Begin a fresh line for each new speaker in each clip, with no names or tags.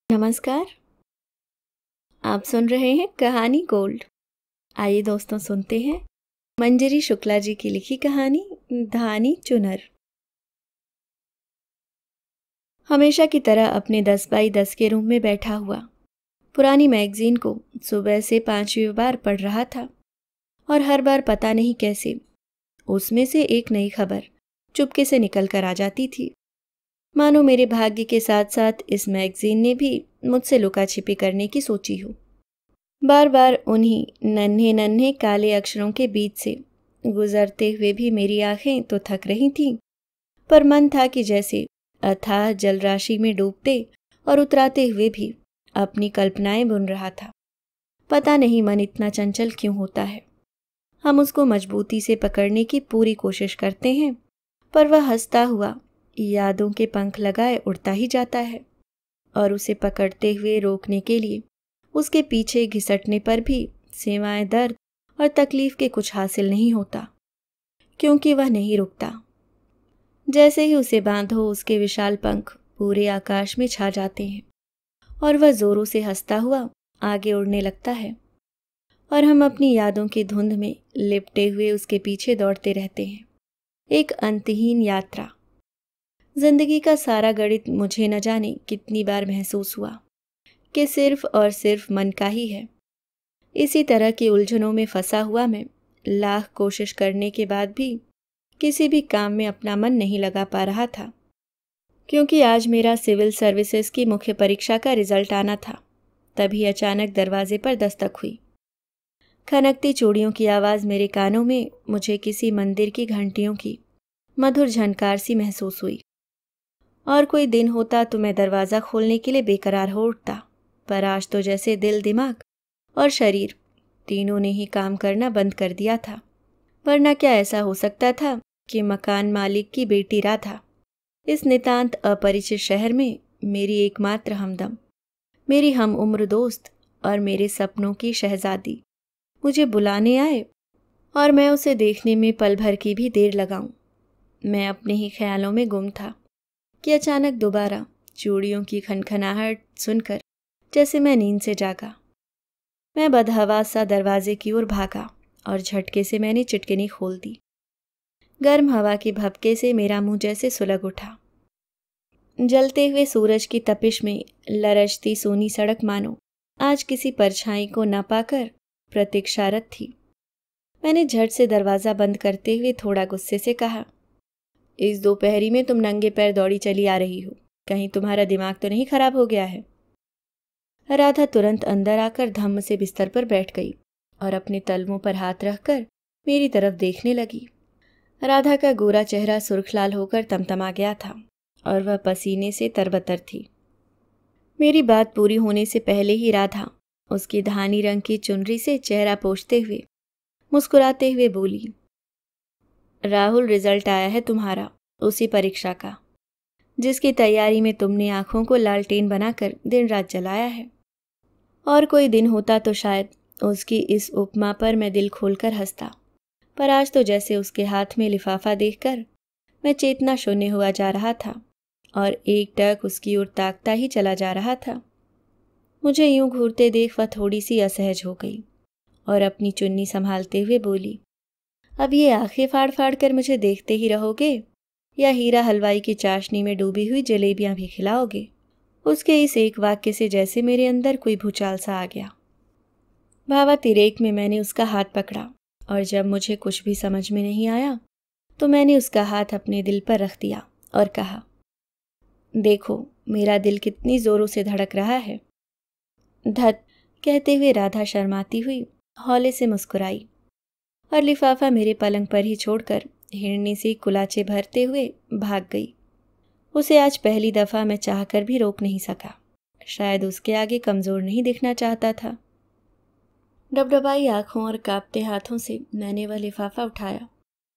नमस्कार। आप सुन रहे हैं कहानी गोल्ड। आइए दोस्तों सुनते हैं मंजरी शुक्ला जी की लिखी कहानी धानी चुनर। हमेशा की तरह अपने 10 बाई 10 के रूम में बैठा हुआ पुरानी मैगजीन को सुबह से 5वीं बार पढ़ रहा था और हर बार पता नहीं कैसे उसमें से एक नई खबर चुपके से निकल कर आ जाती थी। मानो मेरे भाग्य के साथ साथ इस मैगजीन ने भी मुझसे लुका छिपी करने की सोची हो। बार बार उन्हीं नन्हे नन्हे काले अक्षरों के बीच से गुजरते हुए भी मेरी आंखें तो थक रही थीं, पर मन था कि जैसे अथाह जलराशि में डूबते और उतराते हुए भी अपनी कल्पनाएं बुन रहा था। पता नहीं मन इतना चंचल क्यों होता है। हम उसको मजबूती से पकड़ने की पूरी कोशिश करते हैं, पर वह हंसता हुआ यादों के पंख लगाए उड़ता ही जाता है और उसे पकड़ते हुए रोकने के लिए उसके पीछे घिसटने पर भी सिवाय दर्द और तकलीफ के कुछ हासिल नहीं होता, क्योंकि वह नहीं रुकता। जैसे ही उसे बांधो उसके विशाल पंख पूरे आकाश में छा जाते हैं और वह जोरों से हंसता हुआ आगे उड़ने लगता है और हम अपनी यादों की धुंध में लिपटे हुए उसके पीछे दौड़ते रहते हैं। एक अंतहीन यात्रा। जिंदगी का सारा गणित मुझे न जाने कितनी बार महसूस हुआ कि सिर्फ और सिर्फ मन का ही है। इसी तरह की उलझनों में फंसा हुआ मैं लाख कोशिश करने के बाद भी किसी भी काम में अपना मन नहीं लगा पा रहा था, क्योंकि आज मेरा सिविल सर्विसेज की मुख्य परीक्षा का रिजल्ट आना था। तभी अचानक दरवाजे पर दस्तक हुई। खनकती चूड़ियों की आवाज़ मेरे कानों में मुझे किसी मंदिर की घंटियों की मधुर झनकार सी महसूस हुई। और कोई दिन होता तो मैं दरवाज़ा खोलने के लिए बेकरार हो उठता, पर आज तो जैसे दिल, दिमाग और शरीर तीनों ने ही काम करना बंद कर दिया था। वरना क्या ऐसा हो सकता था कि मकान मालिक की बेटी राधा इस नितांत अपरिचित शहर में मेरी एकमात्र हमदम, मेरी हम उम्र दोस्त और मेरे सपनों की शहजादी मुझे बुलाने आए और मैं उसे देखने में पल भर की भी देर लगाऊं। मैं अपने ही ख्यालों में गुम था कि अचानक दोबारा चूड़ियों की खनखनाहट सुनकर जैसे मैं नींद से जागा। मैं बदहवास सा दरवाजे की ओर भागा और झटके से मैंने चिटकिनी खोल दी। गर्म हवा की भपके से मेरा मुंह जैसे सुलग उठा। जलते हुए सूरज की तपिश में लरजती सोनी सड़क मानो आज किसी परछाई को न पाकर प्रतीक्षारत थी। मैंने झट से दरवाज़ा बंद करते हुए थोड़ा गुस्से से कहा, इस दोपहरी में तुम नंगे पैर दौड़ी चली आ रही हो, कहीं तुम्हारा दिमाग तो नहीं खराब हो गया है। राधा तुरंत अंदर आकर धम्म से बिस्तर पर बैठ गई और अपने तलवों पर हाथ रखकर मेरी तरफ देखने लगी। राधा का गोरा चेहरा सुर्खलाल होकर तमतमा गया था और वह पसीने से तरबतर थी। मेरी बात पूरी होने से पहले ही राधा उसकी धानी रंग की चुनरी से चेहरा पोंछते हुए मुस्कुराते हुए बोली, राहुल, रिजल्ट आया है तुम्हारा उसी परीक्षा का जिसकी तैयारी में तुमने आंखों को लालटेन बनाकर दिन रात जलाया है। और कोई दिन होता तो शायद उसकी इस उपमा पर मैं दिल खोलकर हंसता, पर आज तो जैसे उसके हाथ में लिफाफा देखकर मैं चेतना शून्य हुआ जा रहा था और एकटक उसकी ओर ताकता ही चला जा रहा था। मुझे यूं घूरते देख वह थोड़ी सी असहज हो गई और अपनी चुन्नी संभालते हुए बोली, अब ये आंखें फाड़ फाड़ कर मुझे देखते ही रहोगे या हीरा हलवाई की चाशनी में डूबी हुई जलेबियां भी खिलाओगे? उसके इस एक वाक्य से जैसे मेरे अंदर कोई भूचाल सा आ गया। भावातिरेक में मैंने उसका हाथ पकड़ा और जब मुझे कुछ भी समझ में नहीं आया तो मैंने उसका हाथ अपने दिल पर रख दिया और कहा, देखो मेरा दिल कितनी जोरों से धड़क रहा है। धत कहते हुए राधा शर्माती हुई हौले से मुस्कुराई और लिफाफा मेरे पलंग पर ही छोड़कर हिरनी सी कुलाचे भरते हुए भाग गई। उसे आज पहली दफा मैं चाहकर भी रोक नहीं सका। शायद उसके आगे कमजोर नहीं दिखना चाहता था। डबडबाई आंखों और कांपते हाथों से मैंने वह लिफाफा उठाया।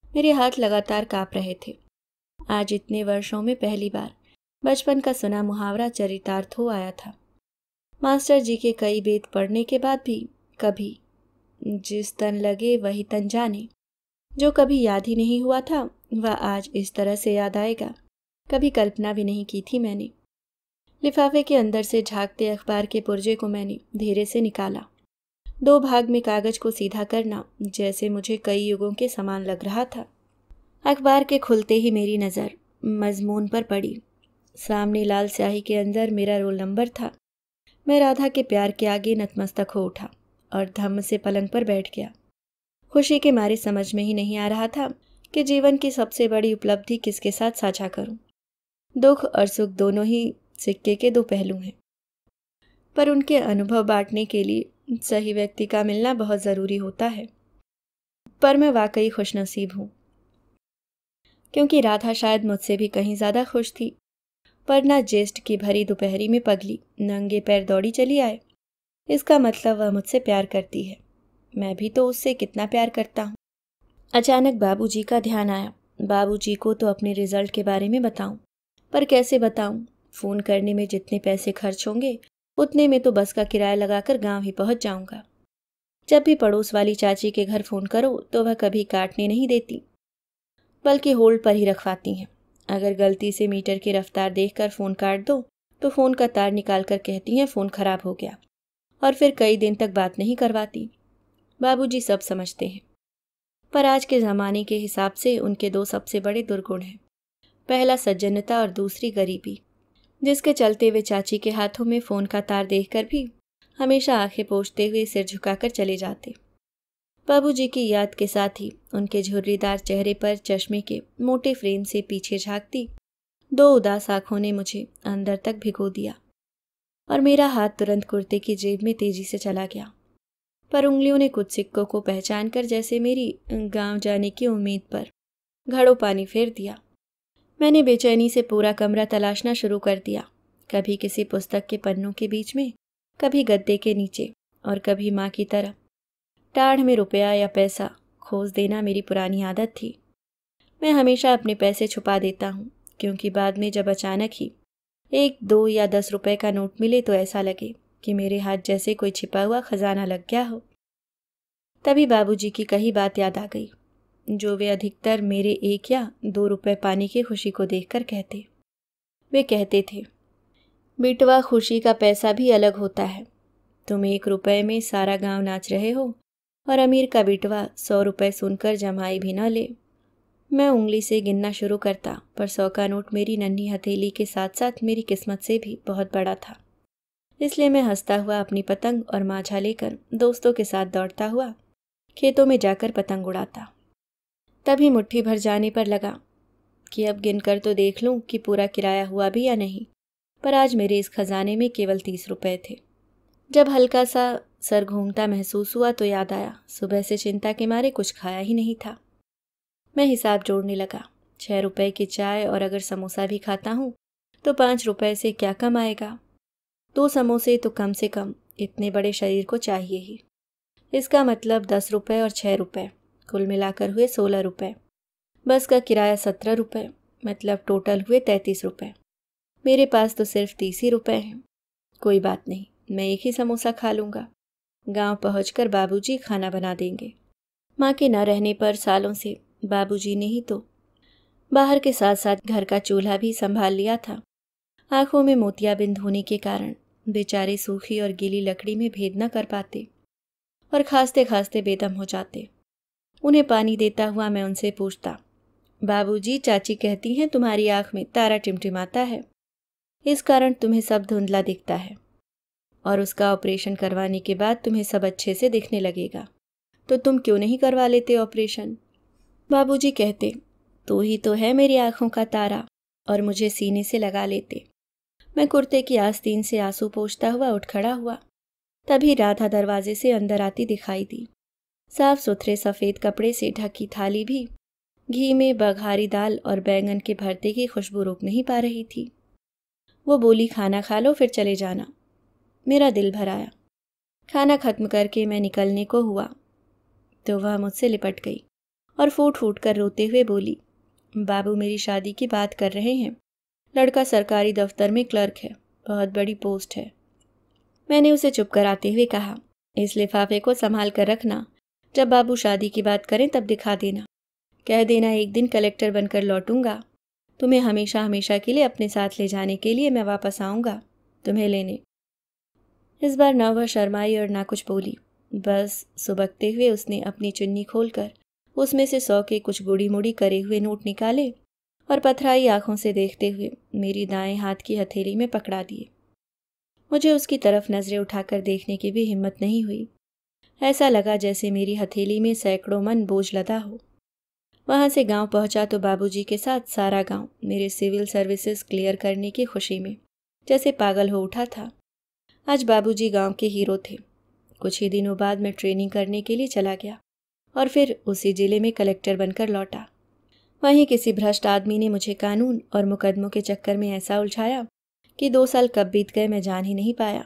मेरे हाथ लगातार कांप रहे थे। आज इतने वर्षों में पहली बार बचपन का सुना मुहावरा चरितार्थ हो आया था। मास्टर जी के कई वेद पढ़ने के बाद भी कभी जिस तन लगे वही तन जाने जो कभी याद ही नहीं हुआ था वह आज इस तरह से याद आएगा कभी कल्पना भी नहीं की थी मैंने। लिफाफे के अंदर से झांकते अखबार के पुर्जे को मैंने धीरे से निकाला। 2 भाग में कागज को सीधा करना जैसे मुझे कई युगों के समान लग रहा था। अखबार के खुलते ही मेरी नज़र मजमून पर पड़ी। सामने लाल स्याही के अंदर मेरा रोल नंबर था। मैं राधा के प्यार के आगे नतमस्तक हो उठा और धम्म से पलंग पर बैठ गया। खुशी के मारे समझ में ही नहीं आ रहा था कि जीवन की सबसे बड़ी उपलब्धि किसके साथ साझा करूं। दुख और सुख दोनों ही सिक्के के 2 पहलू हैं, पर उनके अनुभव बांटने के लिए सही व्यक्ति का मिलना बहुत ज़रूरी होता है। पर मैं वाकई खुशनसीब हूँ, क्योंकि राधा शायद मुझसे भी कहीं ज़्यादा खुश थी। पर ना ज्येष्ठ की भरी दोपहरी में पगली नंगे पैर दौड़ी चली आए। इसका मतलब वह मुझसे प्यार करती है। मैं भी तो उससे कितना प्यार करता हूँ। अचानक बाबूजी का ध्यान आया। बाबूजी को तो अपने रिजल्ट के बारे में बताऊं, पर कैसे बताऊं? फ़ोन करने में जितने पैसे खर्च होंगे उतने में तो बस का किराया लगाकर गांव ही पहुंच जाऊंगा। जब भी पड़ोस वाली चाची के घर फ़ोन करो तो वह कभी काटने नहीं देती, बल्कि होल्ड पर ही रखवाती हैं। अगर गलती से मीटर की रफ्तार देखकर फ़ोन काट दो तो फ़ोन का तार निकाल कर कहती हैं फ़ोन ख़राब हो गया, और फिर कई दिन तक बात नहीं करवाती। बाबूजी सब समझते हैं, पर आज के ज़माने के हिसाब से उनके 2 सबसे बड़े दुर्गुण हैं। पहला सज्जनता और दूसरी गरीबी, जिसके चलते वे चाची के हाथों में फ़ोन का तार देखकर भी हमेशा आंखें पोंछते हुए सिर झुकाकर चले जाते। बाबूजी की याद के साथ ही उनके झुर्रीदार चेहरे पर चश्मे के मोटे फ्रेम से पीछे झांकती 2 उदास आंखों ने मुझे अंदर तक भिगो दिया, और मेरा हाथ तुरंत कुर्ते की जेब में तेजी से चला गया। पर उंगलियों ने कुछ सिक्कों को पहचान कर जैसे मेरी गांव जाने की उम्मीद पर घड़ों पानी फेर दिया। मैंने बेचैनी से पूरा कमरा तलाशना शुरू कर दिया, कभी किसी पुस्तक के पन्नों के बीच में, कभी गद्दे के नीचे, और कभी माँ की तरह टाढ़ में रुपया या पैसा खोज देना मेरी पुरानी आदत थी। मैं हमेशा अपने पैसे छुपा देता हूँ, क्योंकि बाद में जब अचानक ही 1, 2 या 10 रुपए का नोट मिले तो ऐसा लगे कि मेरे हाथ जैसे कोई छिपा हुआ खजाना लग गया हो। तभी बाबूजी की कही बात याद आ गई, जो वे अधिकतर मेरे 1 या 2 रुपए पाने की खुशी को देखकर कहते। वे कहते थे, बेटवा, खुशी का पैसा भी अलग होता है। तुम 1 रुपए में सारा गांव नाच रहे हो, और अमीर का बेटवा 100 रुपए सुनकर जमाई भी न ले। मैं उंगली से गिनना शुरू करता, पर 100 का नोट मेरी नन्ही हथेली के साथ साथ मेरी किस्मत से भी बहुत बड़ा था। इसलिए मैं हंसता हुआ अपनी पतंग और माझा लेकर दोस्तों के साथ दौड़ता हुआ खेतों में जाकर पतंग उड़ाता। तभी मुट्ठी भर जाने पर लगा कि अब गिनकर तो देख लूं कि पूरा किराया हुआ भी या नहीं, पर आज मेरे इस खजाने में केवल 30 रुपए थे। जब हल्का सा सर घूमता महसूस हुआ तो याद आया, सुबह से चिंता के मारे कुछ खाया ही नहीं था। मैं हिसाब जोड़ने लगा। 6 रुपए की चाय, और अगर समोसा भी खाता हूँ तो 5 रुपए से क्या कम आएगा? 2 समोसे तो कम से कम इतने बड़े शरीर को चाहिए ही। इसका मतलब 10 रुपए और 6 रुपए कुल मिलाकर हुए 16 रुपए। बस का किराया 17 रुपए, मतलब टोटल हुए 33 रुपए। मेरे पास तो सिर्फ 30 ही रुपए हैं। कोई बात नहीं, मैं 1 ही समोसा खा लूँगा। गांव पहुंचकर बाबूजी खाना बना देंगे। माँ के न रहने पर सालों से बाबूजी ने ही तो बाहर के साथ साथ घर का चूल्हा भी संभाल लिया था। आंखों में मोतियाबिंद होने के कारण बेचारे सूखी और गीली लकड़ी में भेद न कर पाते, और खांसते खांसते बेदम हो जाते। उन्हें पानी देता हुआ मैं उनसे पूछता, बाबूजी, चाची कहती हैं तुम्हारी आंख में तारा टिमटिमाता है, इस कारण तुम्हें सब धुंधला दिखता है, और उसका ऑपरेशन करवाने के बाद तुम्हें सब अच्छे से दिखने लगेगा। तो तुम क्यों नहीं करवा लेते ऑपरेशन? बाबूजी कहते, तू ही तो है मेरी आंखों का तारा, और मुझे सीने से लगा लेते। मैं कुर्ते की आस्तीन से आंसू पोंछता हुआ उठ खड़ा हुआ। तभी राधा दरवाजे से अंदर आती दिखाई दी। साफ सुथरे सफ़ेद कपड़े से ढकी थाली भी घी में बघारी दाल और बैंगन के भरते की खुशबू रोक नहीं पा रही थी। वो बोली, खाना खा लो फिर चले जाना। मेरा दिल भर आया। खाना खत्म करके मैं निकलने को हुआ तो वह मुझसे लिपट गई और फूट फूट कर रोते हुए बोली, बाबू मेरी शादी की बात कर रहे हैं। लड़का सरकारी दफ्तर में क्लर्क है, बहुत बड़ी पोस्ट है। मैंने उसे चुप कराते हुए कहा, इस लिफाफे को संभाल कर रखना, जब बाबू शादी की बात करें तब दिखा देना। कह देना एक दिन कलेक्टर बनकर लौटूंगा, तुम्हें हमेशा हमेशा के लिए अपने साथ ले जाने के लिए मैं वापस आऊँगा। तुम्हें लेने। इस बार ना वह शर्माई और ना कुछ बोली, बस सुबकते हुए उसने अपनी चुन्नी खोलकर उसमें से 100 के कुछ बूढ़ी मुड़ी करे हुए नोट निकाले और पथराई आंखों से देखते हुए मेरी दाएं हाथ की हथेली में पकड़ा दिए। मुझे उसकी तरफ नजरें उठाकर देखने की भी हिम्मत नहीं हुई। ऐसा लगा जैसे मेरी हथेली में सैकड़ों मन बोझ लदा हो। वहां से गांव पहुंचा तो बाबूजी के साथ सारा गांव मेरे सिविल सर्विसेज क्लियर करने की खुशी में जैसे पागल हो उठा था। आज बाबूजी गांव के हीरो थे। कुछ ही दिनों बाद मैं ट्रेनिंग करने के लिए चला गया और फिर उसी जिले में कलेक्टर बनकर लौटा। वहीं किसी भ्रष्ट आदमी ने मुझे कानून और मुकदमों के चक्कर में ऐसा उलझाया कि 2 साल कब बीत गए मैं जान ही नहीं पाया।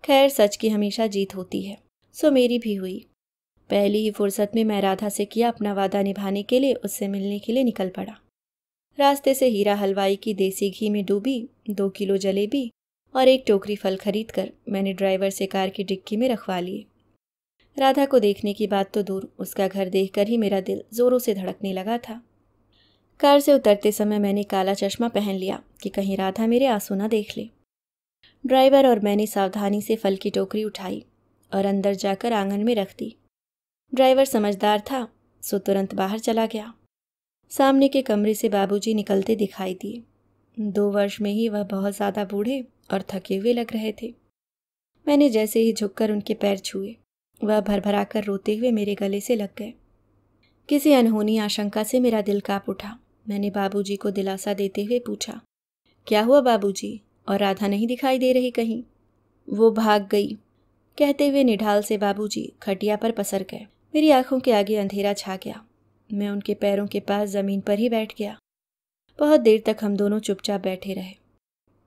खैर, सच की हमेशा जीत होती है, सो मेरी भी हुई। पहली ही फुर्सत में मैं राधा से किया अपना वादा निभाने के लिए उससे मिलने के लिए निकल पड़ा। रास्ते से हीरा हलवाई की देसी घी में डूबी 2 किलो जलेबी और 1 टोकरी फल खरीद कर मैंने ड्राइवर से कार की डिक्की में रखवा लिए। राधा को देखने की बात तो दूर, उसका घर देखकर ही मेरा दिल जोरों से धड़कने लगा था। कार से उतरते समय मैंने काला चश्मा पहन लिया कि कहीं राधा मेरे आंसू न देख ले। ड्राइवर और मैंने सावधानी से फल की टोकरी उठाई और अंदर जाकर आंगन में रख दी। ड्राइवर समझदार था, सो तुरंत बाहर चला गया। सामने के कमरे से बाबूजी निकलते दिखाई दिए। 2 वर्ष में ही वह बहुत ज़्यादा बूढ़े और थके हुए लग रहे थे। मैंने जैसे ही झुककर उनके पैर छुए, वह भरभरा कर रोते हुए मेरे गले से लग गए। किसी अनहोनी आशंका से मेरा दिल कांप उठा। मैंने बाबूजी को दिलासा देते हुए पूछा, क्या हुआ बाबूजी, और राधा नहीं दिखाई दे रही कहीं? वो भाग गई, कहते हुए निढाल से बाबूजी खटिया पर पसर गए। मेरी आंखों के आगे अंधेरा छा गया। मैं उनके पैरों के पास जमीन पर ही बैठ गया। बहुत देर तक हम दोनों चुपचाप बैठे रहे।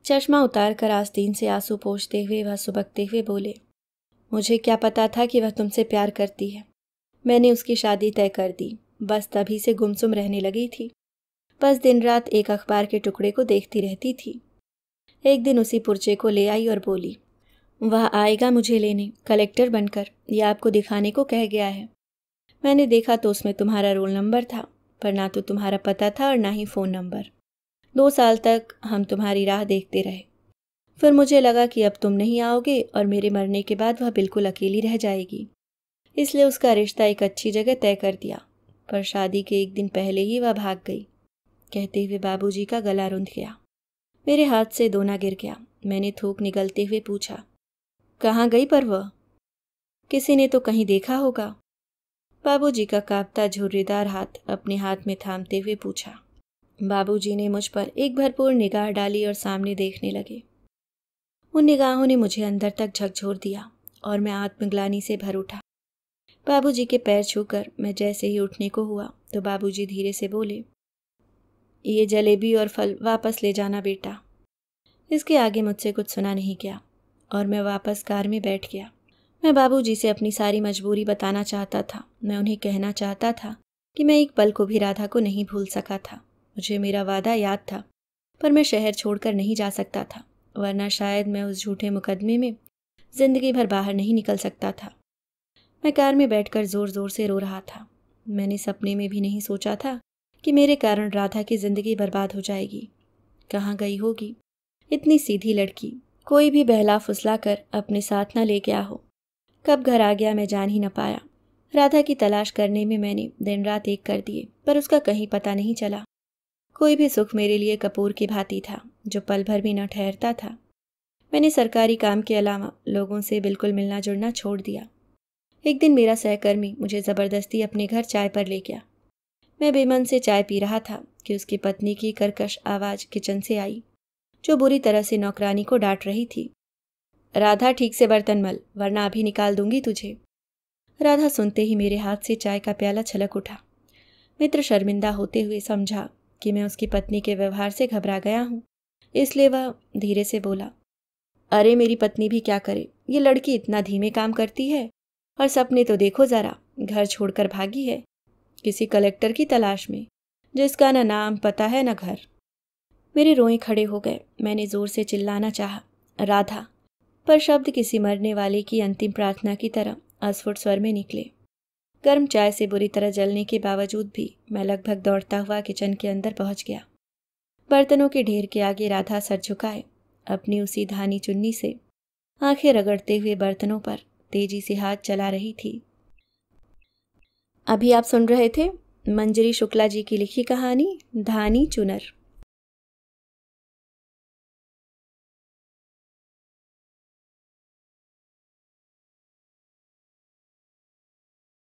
चश्मा उतार कर आस्तीन से आंसू पोंछते हुए वह सुबकते हुए बोले, मुझे क्या पता था कि वह तुमसे प्यार करती है। मैंने उसकी शादी तय कर दी, बस तभी से गुमसुम रहने लगी थी। बस दिन रात एक अखबार के टुकड़े को देखती रहती थी। एक दिन उसी पुर्चे को ले आई और बोली, वह आएगा मुझे लेने कलेक्टर बनकर, यह आपको दिखाने को कह गया है। मैंने देखा तो उसमें तुम्हारा रोल नंबर था, पर ना तो तुम्हारा पता था और ना ही फ़ोन नंबर। 2 साल तक हम तुम्हारी राह देखते रहे। फिर मुझे लगा कि अब तुम नहीं आओगे और मेरे मरने के बाद वह बिल्कुल अकेली रह जाएगी, इसलिए उसका रिश्ता एक अच्छी जगह तय कर दिया। पर शादी के 1 दिन पहले ही वह भाग गई। कहते हुए बाबूजी का गला रुंध गया। मेरे हाथ से दोना गिर गया। मैंने थूक निगलते हुए पूछा, कहाँ गई पर वह? किसी ने तो कहीं देखा होगा। बाबूजी का कांपता झुर्रीदार हाथ अपने हाथ में थामते हुए पूछा। बाबूजी ने मुझ पर एक भरपूर निगाह डाली और सामने देखने लगे। उन निगाहों ने मुझे अंदर तक झकझोर दिया और मैं आत्मग्लानि से भर उठा। बाबूजी के पैर छूकर मैं जैसे ही उठने को हुआ तो बाबूजी धीरे से बोले, ये जलेबी और फल वापस ले जाना बेटा। इसके आगे मुझसे कुछ सुना नहीं गया और मैं वापस कार में बैठ गया। मैं बाबूजी से अपनी सारी मजबूरी बताना चाहता था। मैं उन्हें कहना चाहता था कि मैं एक पल को भी राधा को नहीं भूल सका था। मुझे मेरा वादा याद था, पर मैं शहर छोड़कर नहीं जा सकता था, वरना शायद मैं उस झूठे मुकदमे में जिंदगी भर बाहर नहीं निकल सकता था। मैं कार में बैठकर जोर जोर से रो रहा था। मैंने सपने में भी नहीं सोचा था कि मेरे कारण राधा की जिंदगी बर्बाद हो जाएगी। कहाँ गई होगी इतनी सीधी लड़की, कोई भी बहला फुसला कर अपने साथ न ले गया हो। कब घर आ गया मैं जान ही न पाया। राधा की तलाश करने में मैंने दिन रात एक कर दिए, पर उसका कहीं पता नहीं चला। कोई भी सुख मेरे लिए कपूर की भांति था, जो पल भर भी न ठहरता था। मैंने सरकारी काम के अलावा लोगों से बिल्कुल मिलना जुलना छोड़ दिया। एक दिन मेरा सहकर्मी मुझे ज़बरदस्ती अपने घर चाय पर ले गया। मैं बेमन से चाय पी रहा था कि उसकी पत्नी की कर्कश आवाज़ किचन से आई, जो बुरी तरह से नौकरानी को डांट रही थी। राधा, ठीक से बर्तन मल, वरना अभी निकाल दूंगी तुझे। राधा सुनते ही मेरे हाथ से चाय का प्याला छलक उठा। मित्र शर्मिंदा होते हुए समझा कि मैं उसकी पत्नी के व्यवहार से घबरा गया हूँ, इसलिए वह धीरे से बोला, अरे मेरी पत्नी भी क्या करे, ये लड़की इतना धीमे काम करती है, और सपने तो देखो ज़रा, घर छोड़कर भागी है किसी कलेक्टर की तलाश में, जिसका न नाम पता है न घर। मेरे रोए खड़े हो गए। मैंने जोर से चिल्लाना चाहा, राधा, पर शब्द किसी मरने वाले की अंतिम प्रार्थना की तरह अस्फुट स्वर में निकले। गर्म चाय से बुरी तरह जलने के बावजूद भी मैं लगभग दौड़ता हुआ किचन के अंदर पहुंच गया। बर्तनों के ढेर के आगे राधा सर झुकाए अपनी उसी धानी चुन्नी से आंखें रगड़ते हुए बर्तनों पर तेजी से हाथ चला रही थी। अभी आप सुन रहे थे मंजरी शुक्ला जी की लिखी कहानी धानी चुनर।